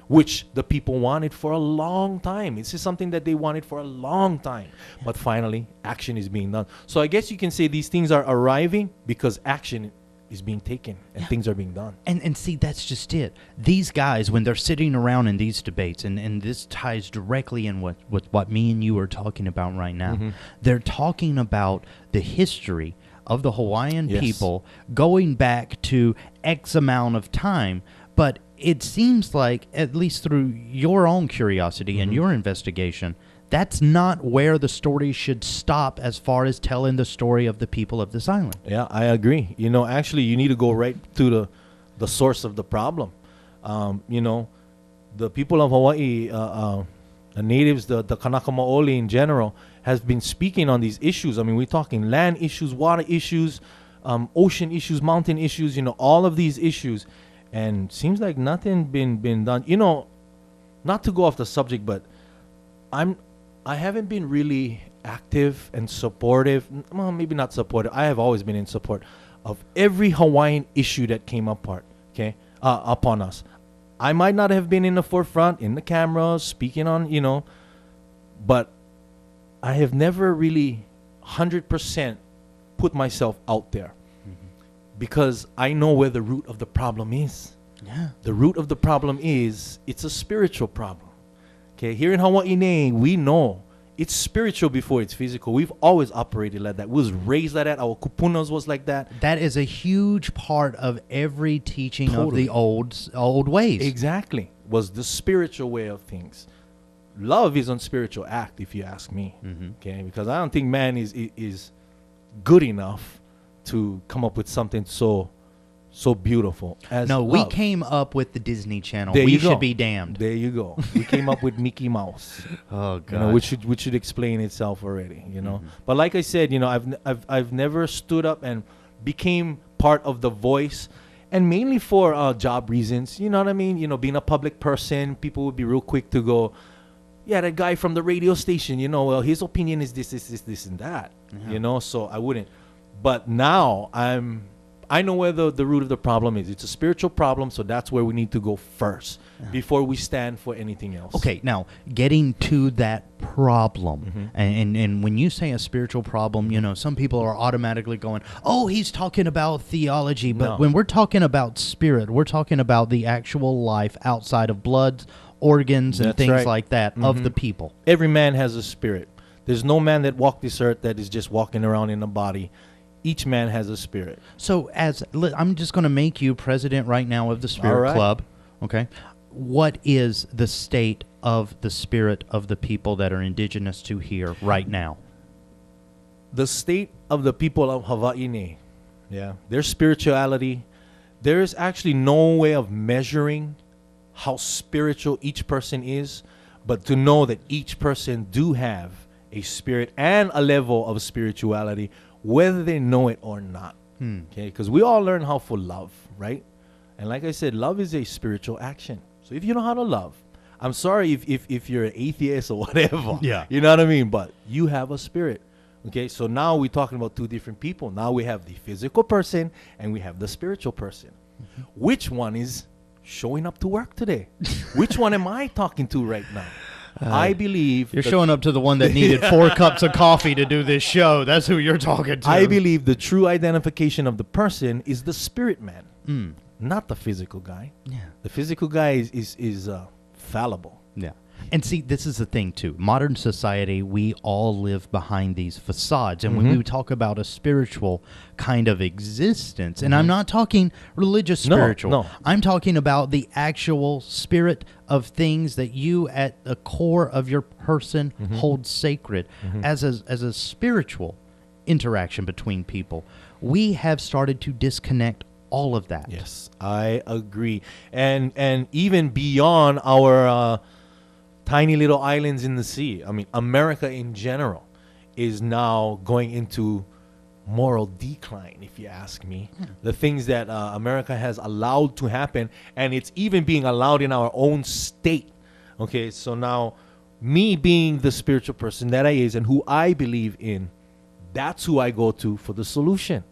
which the people wanted for a long time. This is something that they wanted for a long time. But finally, action is being done. So I guess you can say these things are arriving because action is being taken and things are being done. And see, that's just it. These guys, when they're sitting around in these debates, and this ties directly in with what me and you are talking about right now, they're talking about the history of the Hawaiian people going back to X amount of time. But it seems like, at least through your own curiosity and your investigation, that's not where the story should stop as far as telling the story of the people of this island. Yeah, I agree. Actually, you need to go right to the source of the problem. The people of Hawaii, the natives, the Kanaka Maoli in general, has been speaking on these issues. I mean, we're talking land issues, water issues, ocean issues, mountain issues, all of these issues. And seems like nothing been done. Not to go off the subject, but I haven't been really active and supportive. Well, maybe not supportive. I have always been in support of every Hawaiian issue that came upon us. I might not have been in the forefront, in the camera, speaking on, but I have never really 100% put myself out there because I know where the root of the problem is. Yeah. The root of the problem is it's a spiritual problem. Okay, here in Hawaii, we know it's spiritual before it's physical. We've always operated like that. We was raised like that. Our kupunas was like that. That is a huge part of every teaching of the old ways. Exactly. Was the spiritual way of things. Love is a spiritual act, if you ask me. Okay, because I don't think man is good enough to come up with something so beautiful as love. We came up with the Disney Channel. There We you go. should be damned. There you go. We came up with Mickey Mouse. Oh God. Which should explain itself already. But like I said, I've never stood up and became part of the voice, and mainly for job reasons. You know what I mean? Being a public person, people would be real quick to go, yeah, that guy from the radio station. Well, his opinion is this, and that. So I wouldn't. But now I know where the root of the problem is. It's a spiritual problem, so that's where we need to go first before we stand for anything else. Okay, now getting to that problem, and when you say a spiritual problem, some people are automatically going, "Oh, he's talking about theology," but when we're talking about spirit, we're talking about the actual life outside of blood, organs, and things like that of the people. Every man has a spirit. There's no man that walked this earth that is just walking around in a body. Each man has a spirit. So I'm just going to make you president right now of the Spirit Club. Okay. What is the state of the spirit of the people that are indigenous to here right now? The state of the people of Hawaii, their spirituality, there is actually no way of measuring how spiritual each person is, but to know that each person do have a spirit and a level of spirituality, whether they know it or not. Okay, because we all learn how to love, right? And like I said, love is a spiritual action. So if you know how to love, I'm sorry if you're an atheist or whatever. Yeah. You know what I mean? But you have a spirit. Okay, so now we're talking about two different people. Now we have the physical person and we have the spiritual person. Which one is showing up to work today? Which one am I talking to right now? I believe you're showing up to the one that needed 4 cups of coffee to do this show. That's who you're talking to. I believe the true identification of the person is the spirit man. not the physical guy. Yeah. The physical guy is fallible. Yeah. And see, this is the thing, too. Modern society, we all live behind these facades. And when we talk about a spiritual kind of existence, and I'm not talking religious spiritual. No. I'm talking about the actual spirit of things that you, at the core of your person, hold sacred as a spiritual interaction between people. We have started to disconnect all of that. Yes, I agree. And even beyond our tiny little islands in the sea. I mean, America in general is now going into moral decline, if you ask me. The things that America has allowed to happen, and it's even being allowed in our own state. Okay, so now me being the spiritual person that I is and who I believe in, that's who I go to for the solution.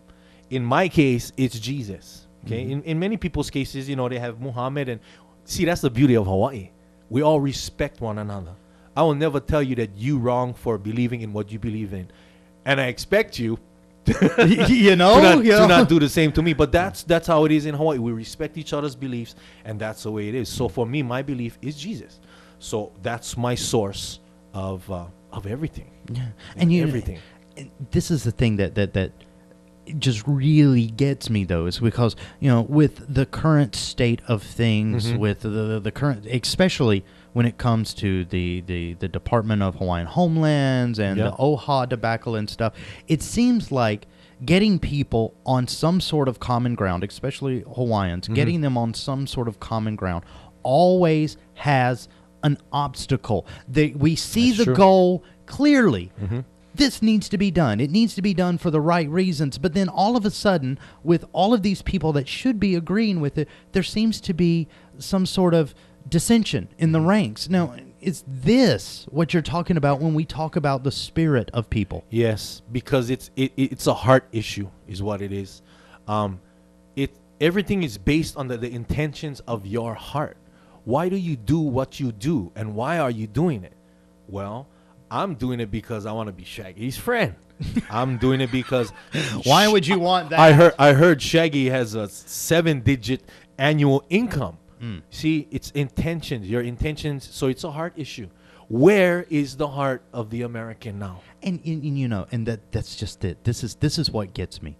In my case, it's Jesus. Okay, in many people's cases, you know, they have Muhammad, and see, that's the beauty of Hawaii. We all respect one another. I will never tell you that you wrong for believing in what you believe in, and I expect you You know, to not do the same to me. But that's how it is in Hawaii. We respect each other's beliefs, and that's the way it is. So for me, my belief is Jesus. So that's my source of everything. Yeah. And everything. This is the thing that just really gets me, though, is because, you know, with the current state of things, with the current, especially when it comes to the Department of Hawaiian Homelands and the OHA debacle and stuff, it seems like getting people on some sort of common ground, especially Hawaiians, getting them on some sort of common ground always has an obstacle. We see That's the true. goal clearly. This needs to be done. It needs to be done for the right reasons. But then all of a sudden, with all of these people that should be agreeing with it, there seems to be some sort of dissension in the ranks. Now, is this what you're talking about when we talk about the spirit of people? Yes, because it's a heart issue, is what it is. Everything is based on the intentions of your heart. Why do you do what you do, and why are you doing it? Well, I'm doing it because I want to be Shaggy's friend. I'm doing it because Why would you want that? I heard Shaggy has a 7-digit annual income. See, it's intentions, your intentions. So it's a heart issue. Where is the heart of the American now? And you know, and that's just it. This is what gets me,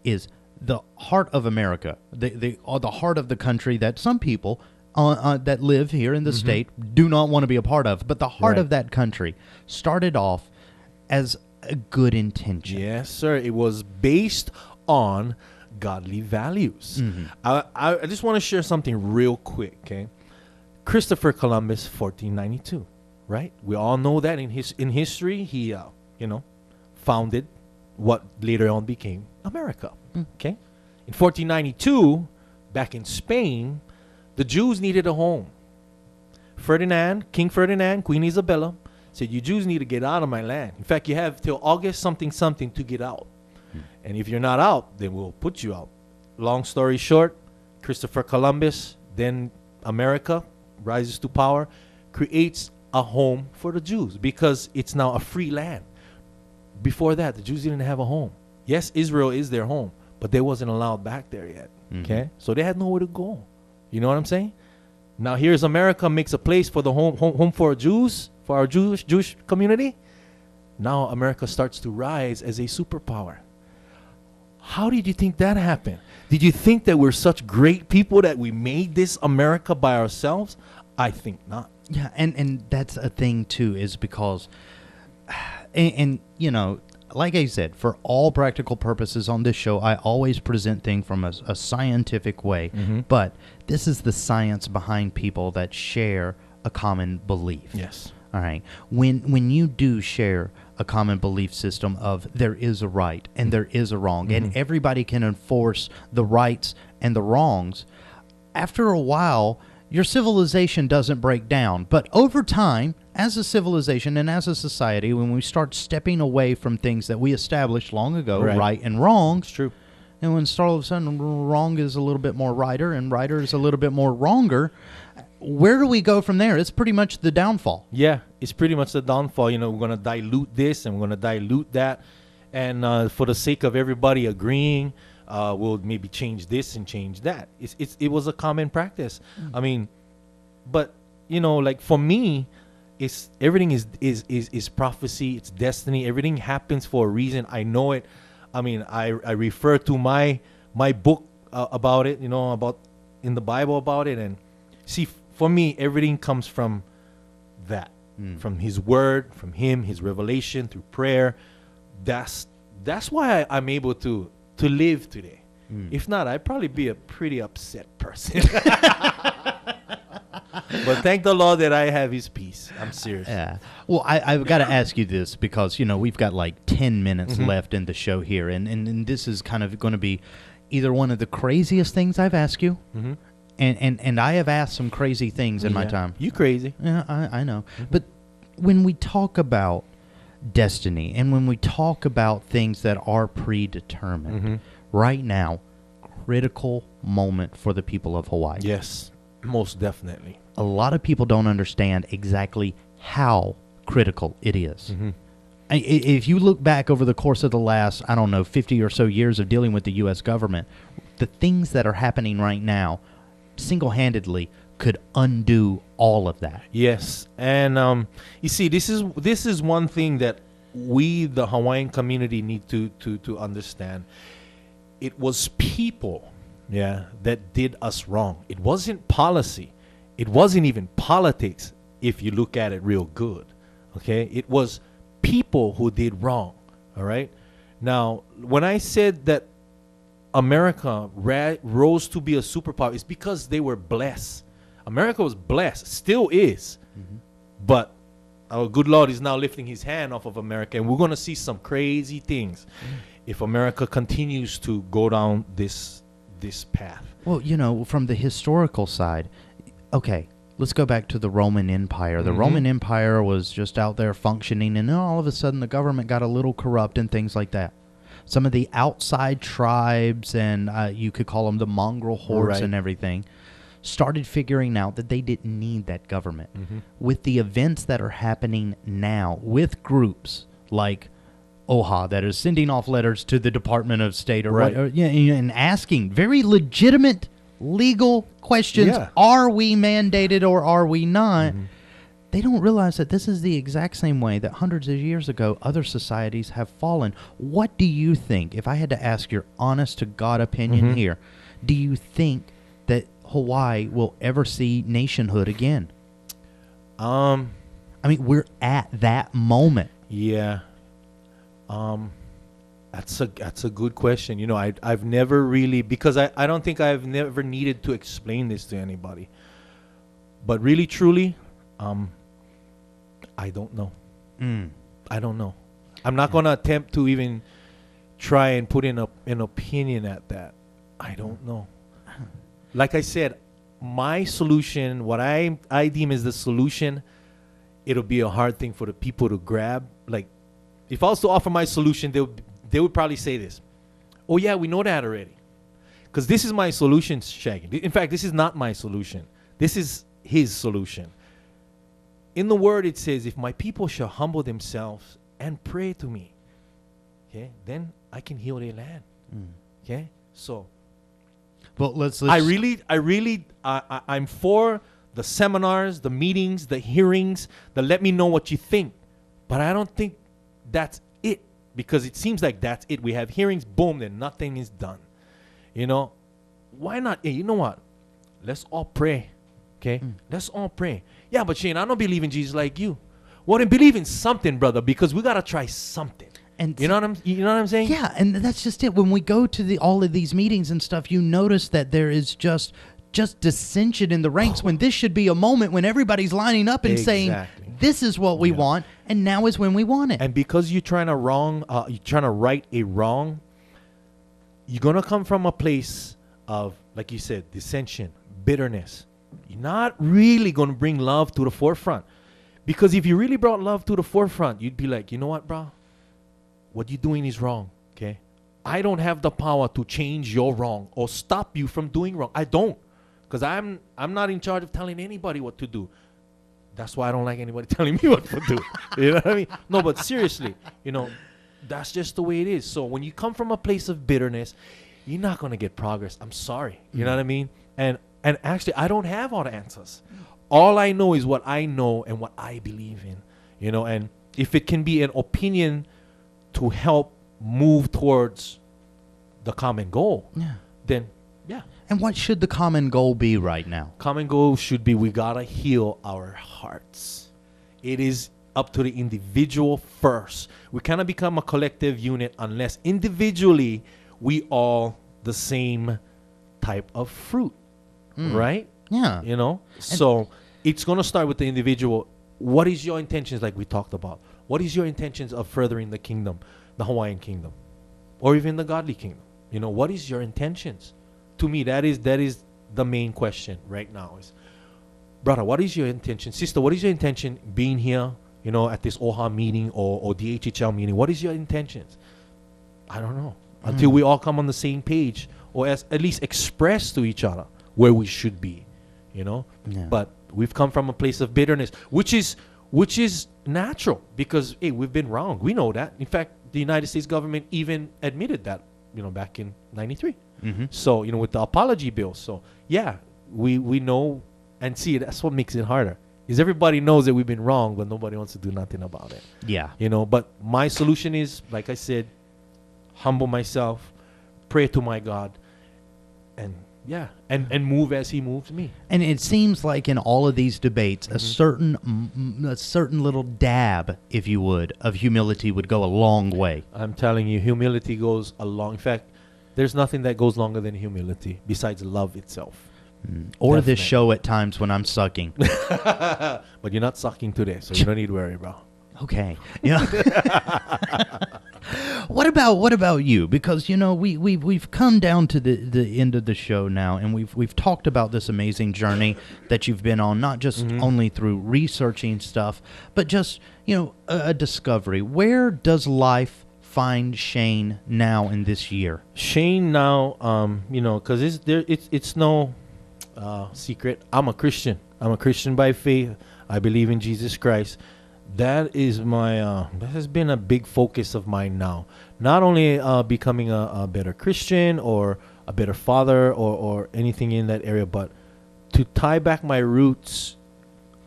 is the heart of America, the heart of the country that some people that live here in the state do not want to be a part of. But the heart of that country started off as a good intention. Yes, sir. It was based on godly values. I just want to share something real quick, okay? Christopher Columbus, 1492, right? We all know that in history, he, founded what later on became America, okay? In 1492, back in Spain, the Jews needed a home. King Ferdinand, Queen Isabella said, you Jews need to get out of my land. In fact, you have till August something to get out. And if you're not out, then we'll put you out. Long story short, Christopher Columbus, then America, rises to power, creates a home for the Jews because it's now a free land. Before that, the Jews didn't have a home. Yes, Israel is their home, but they wasn't allowed back there yet. Okay? So they had nowhere to go. You know what I'm saying? Now here's America, makes a place for the home for Jews, for our Jewish community. Now America starts to rise as a superpower. How did you think that happened? Did you think that we're such great people that we made this America by ourselves? I think not. Yeah, and that's a thing too, is because, and you know, like I said, for all practical purposes on this show, I always present things from a scientific way. But this is the science behind people that share a common belief. Yes. All right. When you do share a common belief system of there is a right and there is a wrong, and everybody can enforce the rights and the wrongs, after a while, your civilization doesn't break down. But over time, as a civilization and as a society, when we start stepping away from things that we established long ago, right and wrong, It's true. and when all of a sudden wrong is a little bit more righter and righter is a little bit more wronger, where do we go from there? It's pretty much the downfall. Yeah, it's pretty much the downfall. You know, we're going to dilute this and we're going to dilute that. And for the sake of everybody agreeing, we'll maybe change this and change that. It was a common practice. I mean, but like for me, it's everything is prophecy. It's destiny. Everything happens for a reason. I know it. I mean, I refer to my book about it. About in the Bible about it, and see, for me, everything comes from that, from His Word, from Him, His revelation through prayer. That's why I'm able to live today. If not, I'd probably be a pretty upset person. But thank the Lord that I have His peace. I'm serious. Yeah. Well, I've got to ask you this because, we've got like 10 minutes left in the show here. And this is kind of going to be either one of the craziest things I've asked you. And I have asked some crazy things in my time. You crazy. Yeah, I know. But when we talk about destiny and when we talk about things that are predetermined, right now, critical moment for the people of Hawaii. Yes, most definitely. A lot of people don't understand exactly how critical it is. If you look back over the course of the last, 50 or so years of dealing with the U.S. government, the things that are happening right now single-handedly could undo all of that. Yes, and you see, this is one thing that we, the Hawaiian community, need to understand. It was people, that did us wrong. It wasn't policy. It wasn't even politics, if you look at it real good. Okay, it was people who did wrong. All right. Now, when I said that America rose to be a superpower, it's because they were blessed. America was blessed, still is. But our good Lord is now lifting His hand off of America, and we're going to see some crazy things if America continues to go down this path. Well, from the historical side, okay, let's go back to the Roman Empire. The Roman Empire was just out there functioning, and then all of a sudden the government got a little corrupt and things like that. Some of the outside tribes, and you could call them the mongrel hordes and everything, started figuring out that they didn't need that government. With the events that are happening now, with groups like OHA that is sending off letters to the Department of State and asking very legitimate legal questions. Are we mandated or are we not? They don't realize that this is the exact same way that hundreds of years ago other societies have fallen. What do you think, if I had to ask your honest to God opinion here, do you think that Hawaii will ever see nationhood again? I mean, we're at that moment. Yeah. That's a good question. I've never really, because I don't think I've never needed to explain this to anybody. But really, truly, I don't know. I don't know. I'm not going to attempt to even try and put in an opinion at that. I don't know. Like I said, my solution, what I deem as the solution, it'll be a hard thing for the people to grab. Like, if I was to offer my solution, they would probably say this. Oh, yeah, we know that already. Because this is my solution, Shaggy. In fact, this is not my solution. This is His solution. In the Word, it says, if my people shall humble themselves and pray to me, okay, then I can heal their land. Okay? So, well, let's I'm for the seminars, the meetings, the hearings, the let me know what you think. But I don't think that's it, because it seems like that's it. We have hearings, boom, then nothing is done. Why not? Hey, you know what? Let's all pray. Okay? Let's all pray. Yeah, but Shane, I don't believe in Jesus like you. Well, then believe in something, brother, because we got to try something. And you know what I'm saying? Yeah, and that's just it. When we go to all of these meetings and stuff, you notice that there is just dissension in the ranks when this should be a moment when everybody's lining up and saying, this is what we want, and now is when we want it. And because you're trying to right a wrong, you're going to come from a place of, like you said, dissension, bitterness. You're not really going to bring love to the forefront. Because if you really brought love to the forefront, you'd be like, you know what, bro? What you're doing is wrong, okay? I don't have the power to change your wrong or stop you from doing wrong. I don't. Because I'm not in charge of telling anybody what to do. That's why I don't like anybody telling me what to do. You know what I mean? No, but seriously, that's just the way it is. So when you come from a place of bitterness, you're not going to get progress. I'm sorry. You know what I mean? And actually, I don't have all the answers. All I know is what I know and what I believe in, you know, and if it can be an opinion to help move towards the common goal, then yeah. And what should the common goal be right now? Common goal should be we got to heal our hearts. It is up to the individual first. We cannot become a collective unit unless individually we all the same type of fruit, right? Yeah. You know? So it's going to start with the individual. What is your intentions, like we talked about? What is your intentions of furthering the kingdom, the Hawaiian kingdom, or even the godly kingdom? You know, what is your intentions? To me, that is the main question right now is, brother, what is your intention? Sister, what is your intention being here, you know, at this OHA meeting or DHHL meeting? What is your intentions? I don't know. Until we all come on the same page or at least express to each other where we should be, you know? Yeah. But we've come from a place of bitterness, which is natural because, hey, we've been wrong. We know that. In fact, the United States government even admitted that, you know, back in 93. So, you know, with the apology bill. So, yeah, we know and see that's what makes it harder. Is everybody knows that we've been wrong, but nobody wants to do nothing about it. Yeah. You know, but my solution is, like I said, humble myself, pray to my God, and yeah, and move as he moves me. And it seems like in all of these debates, a certain little dab, if you would, of humility would go a long way. I'm telling you, humility goes a long. In fact, there's nothing that goes longer than humility besides love itself. Or Definitely. this show at times when I'm sucking. But you're not sucking today, so you don't need to worry, bro. Okay. Yeah. What about you? Because you know we've come down to the end of the show now, and we've talked about this amazing journey that you've been on, not just only through researching stuff, but just a discovery. Where does life find Shane now in this year? Shane now, because it's no secret. I'm a Christian. I'm a Christian by faith. I believe in Jesus Christ. That is that has been a big focus of mine now. Not only becoming a better Christian or a better father or anything in that area, but to tie back my roots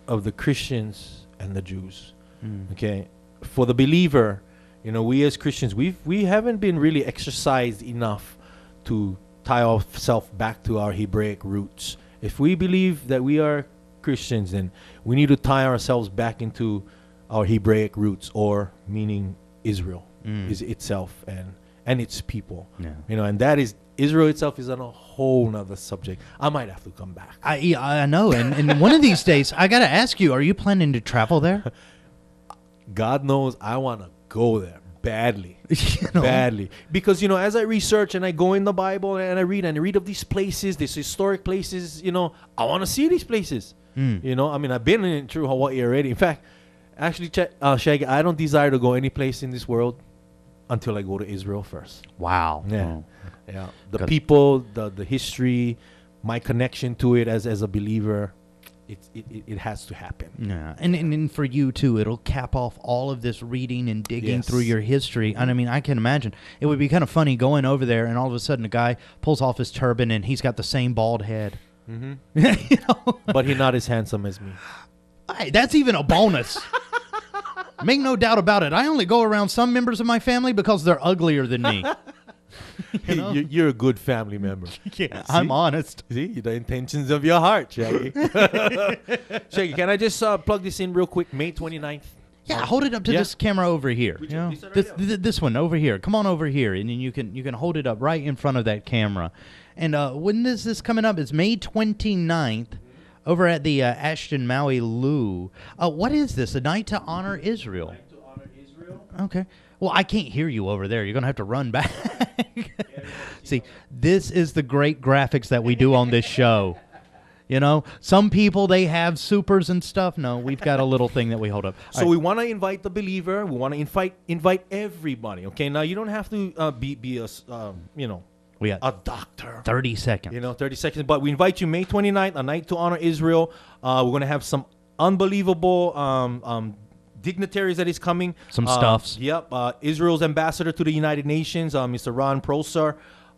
of the Christians and the Jews. Okay, for the believer, we as Christians, we haven't been really exercised enough to tie ourselves back to our Hebraic roots. If we believe that we are Christians, then we need to tie ourselves back into our Hebraic roots, or meaning Israel is itself and its people. Yeah. And that is Israel itself is on a whole nother subject. I might have to come back. I know, and one of these days I gotta ask you: are you planning to travel there? God knows I want to go there badly, badly, because as I research and I go in the Bible and I read of these places, these historic places. I want to see these places. I mean, I've been through Hawaii already. In fact, actually, Shaggy, I don't desire to go any place in this world until I go to Israel first. Wow. Yeah. Oh. Yeah. The people, the history, my connection to it as a believer, it has to happen. Yeah. And for you, too, it'll cap off all of this reading and digging through your history. And I mean, I can imagine. It would be kind of funny going over there and all of a sudden a guy pulls off his turban and he's got the same bald head. But he's not as handsome as me. Hey, that's even a bonus. Make no doubt about it. I only go around some members of my family because they're uglier than me. You're a good family member. Yeah, see? I'm honest. See, the intentions of your heart, Shaggy. Shaggy, can I just plug this in real quick? May 29th. Yeah, hold it up to this camera over here. This one over here. Come on over here, and then you can hold it up right in front of that camera. And when is this coming up? It's May 29th. Over at the Ashton Maui Lou. What is this? A night to honor Israel? Night to honor Israel. Okay. Well, I can't hear you over there. You're going to have to run back. See, this is the great graphics that we do on this show. Some people, they have supers and stuff. No, we've got a little thing that we hold up. So we want to invite the believer. We want to invite everybody. Okay. Now, you don't have to be a, we got a doctor. 30 seconds. 30 seconds. But we invite you May 29th, a night to honor Israel. We're going to have some unbelievable dignitaries that is coming. Some stuffs. Yep. Israel's ambassador to the United Nations, Mr. Ron Prosser.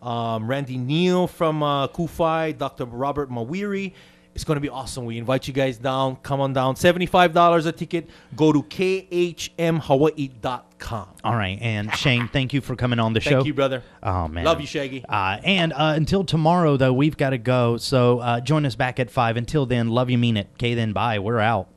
Randy Neal from Kufai, Dr. Robert Mawiri. It's going to be awesome. We invite you guys down. Come on down. $75 a ticket. Go to khmhawaii.com. All right. And Shane, thank you for coming on the show. Thank you, brother. Oh, man. Love you, Shaggy. And until tomorrow, though, we've got to go. So join us back at 5. Until then, love you, mean it. Okay, then, bye. We're out.